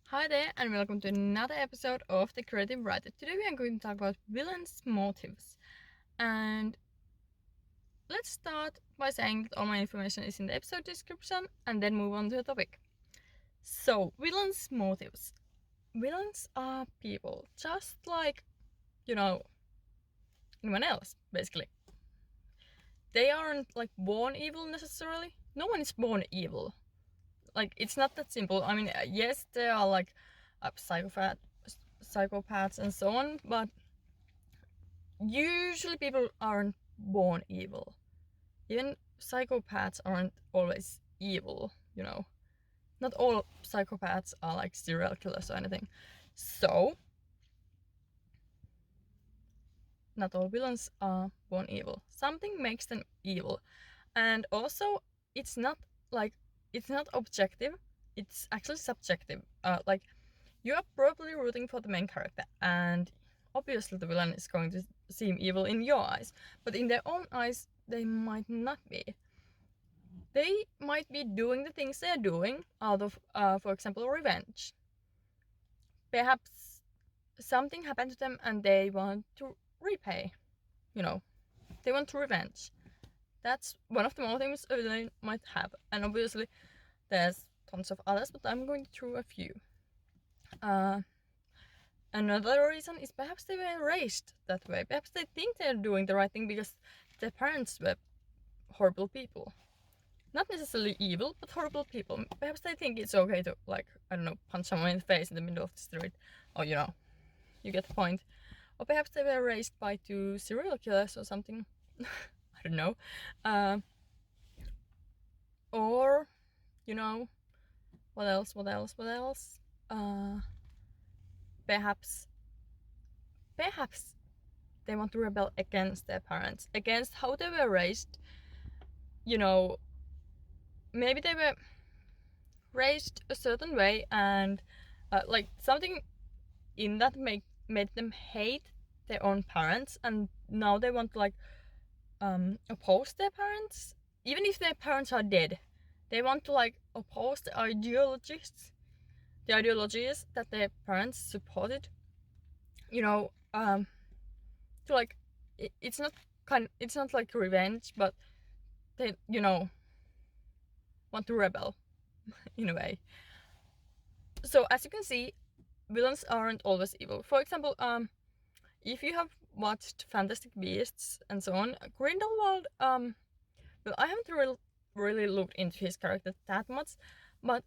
Hi there, and welcome to another episode of The Creative Writer. Today we are going to talk about villains' motives. And let's start by saying that all my information is in the episode description and then move on to the topic. So, villains' motives. Villains are people, just like, anyone else, basically. They aren't like born evil necessarily. No one is born evil. Like, it's not that simple. I mean, yes, there are like psychopaths and so on, but usually people aren't born evil. Even psychopaths aren't always evil. Not all psychopaths are like serial killers or anything. So, not all villains are born evil. Something makes them evil. And also, it's not like, it's not objective, it's actually subjective. Like, you are probably rooting for the main character, and obviously the villain is going to seem evil in your eyes, but in their own eyes, they might not be. They might be doing the things they're doing out of, for example, revenge. Perhaps something happened to them and they want to repay. You know, they want to revenge. That's one of the motives a villain might have, and obviously there's tons of others, but I'm going through a few. Another reason is perhaps they were raised that way. Perhaps they think they're doing the right thing because their parents were horrible people. Not necessarily evil, but horrible people. Perhaps they think it's okay to, like, I don't know, punch someone in the face in the middle of the street. Or, you get the point. Or perhaps they were raised by two serial killers or something. I don't know. Or, what else? Perhaps they want to rebel against their parents, against how they were raised. Maybe they were raised a certain way, and like something in that made them hate their own parents, and now they want to like oppose their parents, even if their parents are dead. They want to like oppose the ideologies that their parents supported. To like it's not like revenge, but they want to rebel in a way. So as you can see, villains aren't always evil. For example, if you have watched Fantastic Beasts and so on, Grindelwald, well, I haven't really looked into his character that much, but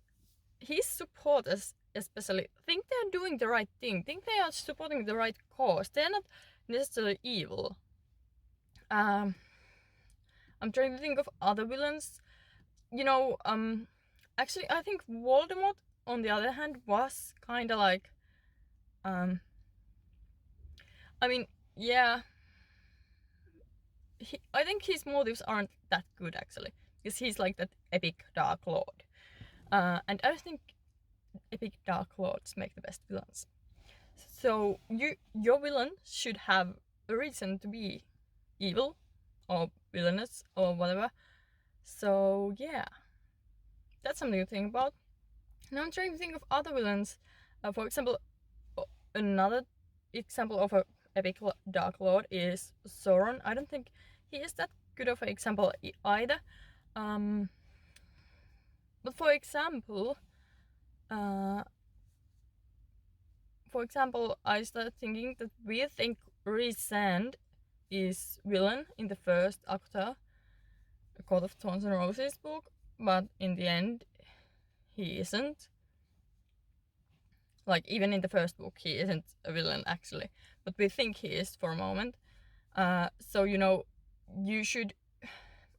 his supporters especially think they're doing the right thing, think they are supporting the right cause. They're not necessarily evil. I'm trying to think of other villains. Actually, I think Voldemort, on the other hand, was kind of like, I mean, yeah, I think his motives aren't that good actually, because he's like that epic Dark Lord, and I think epic Dark Lords make the best villains. So your villain should have a reason to be evil, or villainous, or whatever. So yeah, that's something to think about. Now I'm trying to think of other villains. For example, another example of a epic Dark Lord is Sauron. I don't think he is that good of an example either. But for example, I started thinking that we think Rhysand is villain in the first ACOTAR, A Court of Thorns and Roses book, but in the end, he isn't. Like, even in the first book, he isn't a villain actually, but we think he is for a moment. So, you should.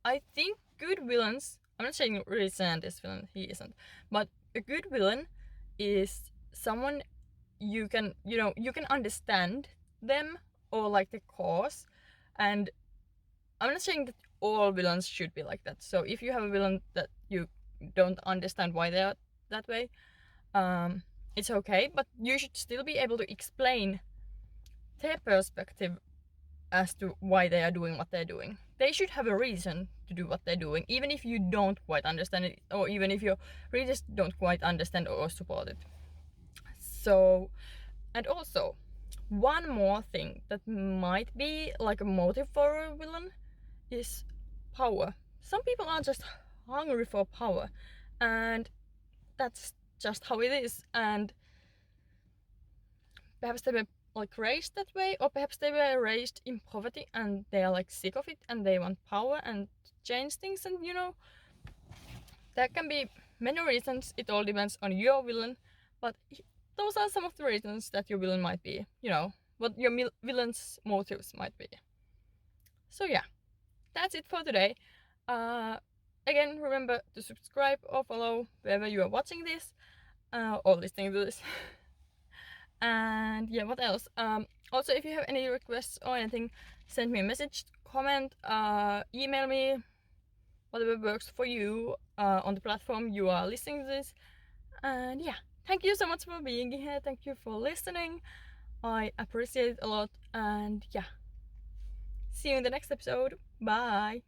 I think good villains. I'm not saying Rhysand is villain, he isn't. But a good villain is someone you can understand them, or like the cause. And I'm not saying that all villains should be like that. So if you have a villain that you don't understand why they are that way, it's okay, but you should still be able to explain their perspective as to why they are doing what they're doing. They should have a reason to do what they're doing, even if you don't quite understand it, or even if your readers don't quite understand or support it. So, and also, one more thing that might be like a motive for a villain is power. Some people are just hungry for power, and that's just how it is. And perhaps they were like raised that way, or perhaps they were raised in poverty and they are like sick of it and they want power and change things. And there can be many reasons. It all depends on your villain, but those are some of the reasons that your villain might be. What your villain's motives might be. So yeah, that's it for today. Uh, Again, remember to subscribe or follow wherever you are watching this or listening to this. And yeah, what else? Also, if you have any requests or anything, send me a message, comment, email me, whatever works for you on the platform you are listening to this. And yeah, thank you so much for being here. Thank you for listening. I appreciate it a lot. And yeah, see you in the next episode. Bye.